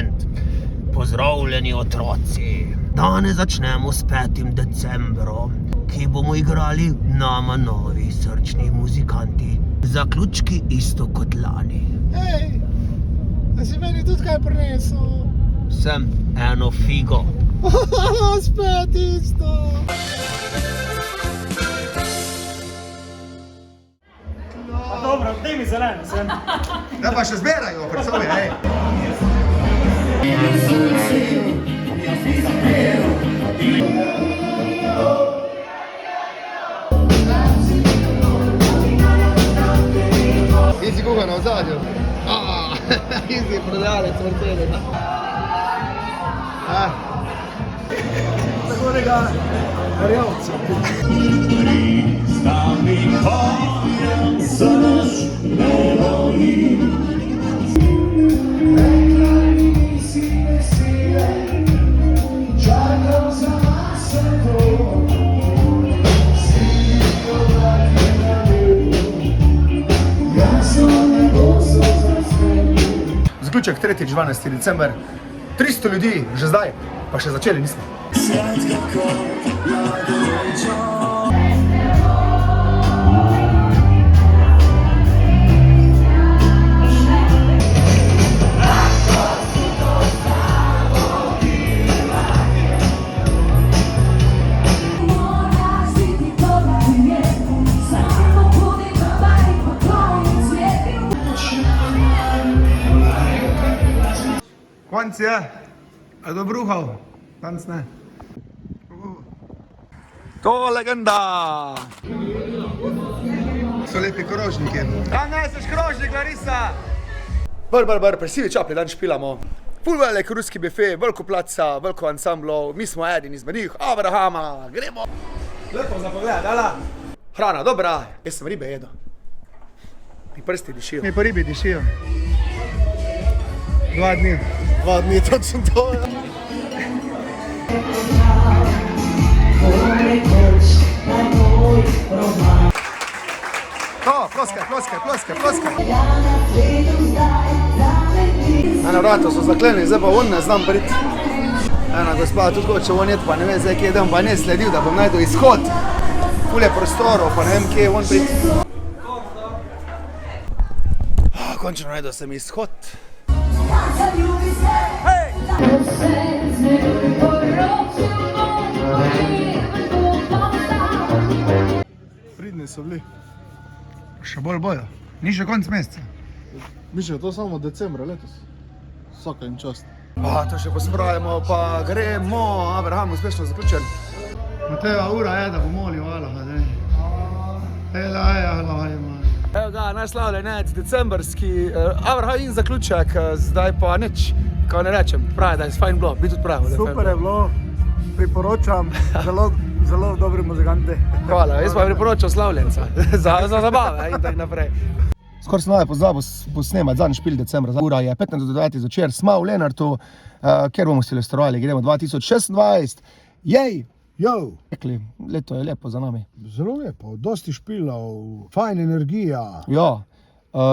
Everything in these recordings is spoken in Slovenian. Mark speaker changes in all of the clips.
Speaker 1: moment. Pozdravljeni otroci. Danes začnemo s 5. decembrom, ki bomo igrali nama novi srčni muzikanti. Zaključki isto kot lani.
Speaker 2: Hej, da si meni tudi kaj prinesel?
Speaker 1: Sem eno figo.
Speaker 2: Spet isto.
Speaker 3: Dobro, daj mi zeleno, sem.
Speaker 2: Da pa še zberajo pred sobi, hej. Ti si koga na ozadju? Ti si prodajalec Mercedesa. Tako nega verjavca. Zaključek 3. 12. december. 300 ljudi, že zdaj, pa še začeli nismo. Konc je, a dobruhal, danes ne. To legenda! So lepi krožniki. Tam neseš krožnik, Larisa! Br, presivi čapli, dan špilamo. Ful velik ruski bife, veliko placa, veliko ansamblov, mi smo edini izmed njih, Abrahama, gremo! Lepo za pogled, ala? Hrana, dobra, jaz sem ribe jedel. Mi prsti dišijo. Mi pa ribi dišijo. 2 dni. 2 dni, točno to. To, ploskaj. Eno vrato so zakleni, zdaj pa on ne znam priti. Ena gospa tudi hoče on jeti, pa ne vem zdaj, kje idem, pa ne sledil, da bom najdel izhod. Ful je prostorov, pa ne vem, kje je on priti. Končno najdel sem izhod. Pridni so bili.
Speaker 4: Še bolj bojo. Ni še konc meseca.
Speaker 2: Mišlja, to samo decembra letos. Vsaka in čast.
Speaker 4: To še pospravimo, pa gremo. Abraham, uspešno zaključen.
Speaker 2: Mateja ura je, da bo molil Allaha, ne?
Speaker 4: Evo ga, najslavljenec, decembrski Abraham in zaključek, zdaj pa nič, kao ne rečem, pravi, da je fajn bilo, bi tudi pravil.
Speaker 2: Super je bilo, priporočam, zelo dobri muzikanti.
Speaker 4: Hvala, jaz pa priporočam slavljenca, za zabave in tak naprej.
Speaker 2: Skoro sem naj pozabil posnemati zadnji špil decembra. Ura je 15 do 9 zvečer, smo v Lenartu, kjer bomo silvestrovali, gremo 2026. Jej!
Speaker 5: Jo,
Speaker 2: Rekli, leto je lepo za nami.
Speaker 5: zelo lepo, dosti špilov, fajn energija.
Speaker 2: Ja,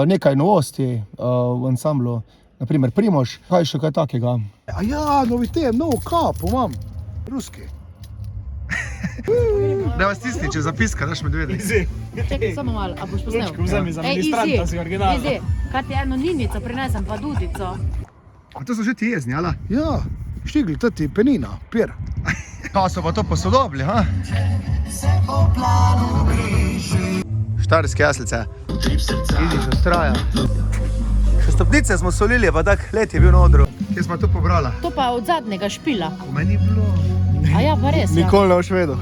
Speaker 2: nekaj novosti v ansamblu, naprimer Primož, kaj še kaj takega.
Speaker 5: A ja, novitet, nov kap, imam, ruski.
Speaker 4: Da vas tisni, če zapiska, daš medvedek.
Speaker 6: Čekaj, samo malo, a boš posnel?
Speaker 3: Vzemi za ministranta, si originalno.
Speaker 6: Izi, kaj ti eno ninico prinesem, pa dudico.
Speaker 4: A to so že ti jezni, ala?
Speaker 5: Ja, štigli tati penina, pir.
Speaker 4: Kao so pa to posodobili, ha? Štajerske jaslice.
Speaker 2: Vidiš, ustraja.
Speaker 4: Še stopnice smo solili, pa tak let je bil na odru. Kje smo to pobrala?
Speaker 6: To pa od zadnjega špila.
Speaker 4: V meni je bilo.
Speaker 6: A ja, pa res, ja.
Speaker 5: Nikoli ne boš vedel.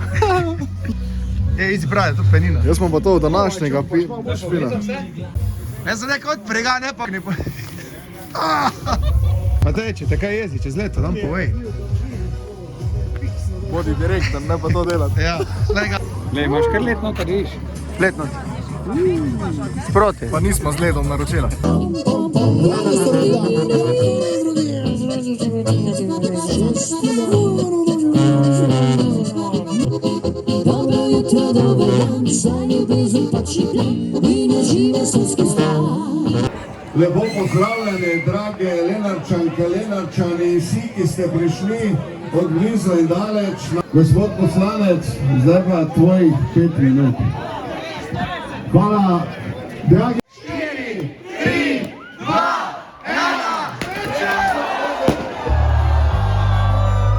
Speaker 4: Izi pravi, to penina.
Speaker 5: Jaz smo pa to od današnjega špila.
Speaker 4: Jaz sem nekaj odprega, ne pa ne po...
Speaker 2: Matej, če te kaj jezi čez leto, nam povej.
Speaker 5: Bodi direktan, ne pa to delati.
Speaker 4: Ja, lega.
Speaker 3: Le, imaš kar let noter, vidiš?
Speaker 4: Let not. Sproti.
Speaker 5: Pa nismo z ledom naročila.
Speaker 7: Dobro jutro, dober dan, za ljubezen pači plan, vino žive so skozi dan.
Speaker 8: Lepo pozdravljeni, drage Lenarčanke, Lenarčani, vsi, ki ste prišli od blizu in daleč. Gospod poslanec, zdaj pa tvojih 5 minut. Hvala, dragi. 4, 3, 2, 1.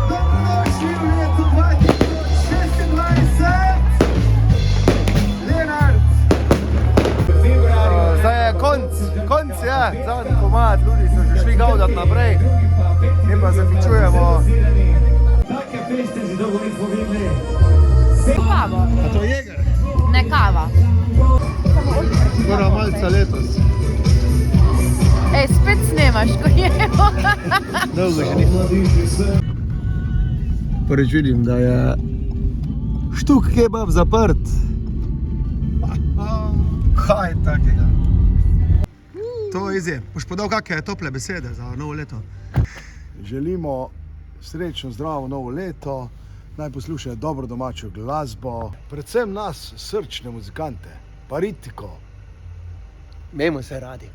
Speaker 8: Dobrodošli v letu 2026. Lenart.
Speaker 2: Zdaj je konc je, zadnji komad, ljudi so že šli gaudat naprej. In pa zaključujemo.
Speaker 6: Kavo.
Speaker 2: A to je jeger?
Speaker 6: Ne kava.
Speaker 2: Skoro malca letos.
Speaker 6: Ej, spet snemaš, ko jemo.
Speaker 2: Dolgo še nisem. Prvič vidim, da je štuk kebab zaprt. Kaj takega? To je izje. Boš podal kakšne tople besede za novo leto?
Speaker 5: Želimo srečno, zdravo novo leto, naj poslušajo dobro domačo glasbo, predvsem nas, srčne muzikante, paritiko.
Speaker 2: Imejmo se radi.